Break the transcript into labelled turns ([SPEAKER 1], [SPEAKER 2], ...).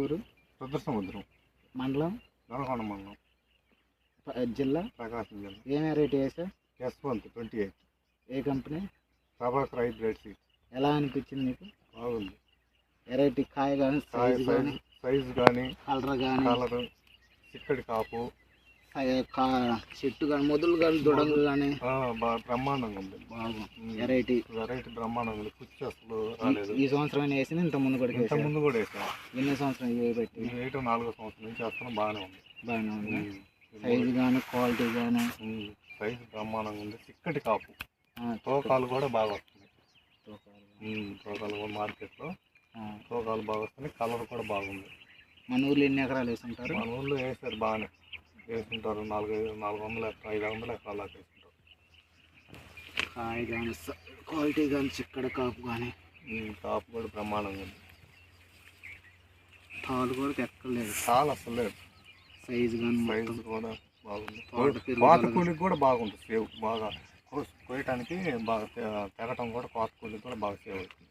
[SPEAKER 1] ఊరు
[SPEAKER 2] రుద్రసముద్రం
[SPEAKER 1] మండలం
[SPEAKER 2] నల్గొండ మండలం
[SPEAKER 1] జిల్లా
[SPEAKER 2] ప్రకాశం జిల్లా.
[SPEAKER 1] ఏం వెరైటీ సార్?
[SPEAKER 2] S1 28
[SPEAKER 1] ఏ కంపెనీ?
[SPEAKER 2] Prabhakar hybrid seeds.
[SPEAKER 1] ఎలా అనిపించింది మీకు?
[SPEAKER 2] బాగుంది.
[SPEAKER 1] వెరైటీ కాయ కానీ
[SPEAKER 2] సైజు కానీ
[SPEAKER 1] కలర్ కానీ
[SPEAKER 2] కలర్ చిక్కడి కాపు
[SPEAKER 1] చెట్టు కానీ మొదలు కానీ దొడంగు కానీ
[SPEAKER 2] బ్రహ్మాండంగా ఉంది.
[SPEAKER 1] వెరైటీ
[SPEAKER 2] బ్రహ్మాండంగా ఉంది. పుచ్చి అసలు రాలేదు.
[SPEAKER 1] ఈ సంవత్సరం వేసింది ఇంత ముందు కూడా
[SPEAKER 2] వేసాను.
[SPEAKER 1] ఎన్ని సంవత్సరం
[SPEAKER 2] వేయటం 4వ సంవత్సరం నుంచి వేస్తాను. బాగానే
[SPEAKER 1] ఉంది. సైజు కానీ క్వాలిటీ కానీ
[SPEAKER 2] సైజు బ్రహ్మాండంగా ఉంది. చిక్కటి కాపు తోకాలు కూడా బాగా వస్తున్నాయి. తోకాలు కూడా మార్కెట్లో తోకాలు బాగా వస్తున్నాయి. కలర్ కూడా బాగుంది.
[SPEAKER 1] మన ఊర్లో ఎన్ని ఎకరాలు వేసుకుంటారు?
[SPEAKER 2] మన ఊళ్ళో వేసారు, బాగానే వేసుకుంటారు. 400 500 ఎకరాలు వేసుకుంటారు.
[SPEAKER 1] కాయ కానీ క్వాలిటీ కానీ చిక్కడ కాపు కానీ
[SPEAKER 2] కాపు కూడా బ్రహ్మాండంగా ఉంది.
[SPEAKER 1] తాలు కూడా ఎక్కలేదు.
[SPEAKER 2] తాలు అసలు లేదు.
[SPEAKER 1] సైజు కానీ
[SPEAKER 2] సైజు కూడా బాగుంది. కోత కూలికి కూడా బాగుంటుంది. సేవ్ బాగా కోయటానికి బాగా తెగటం కూడా కోత కూలికి కూడా బాగా సేవ్ అవుతుంది.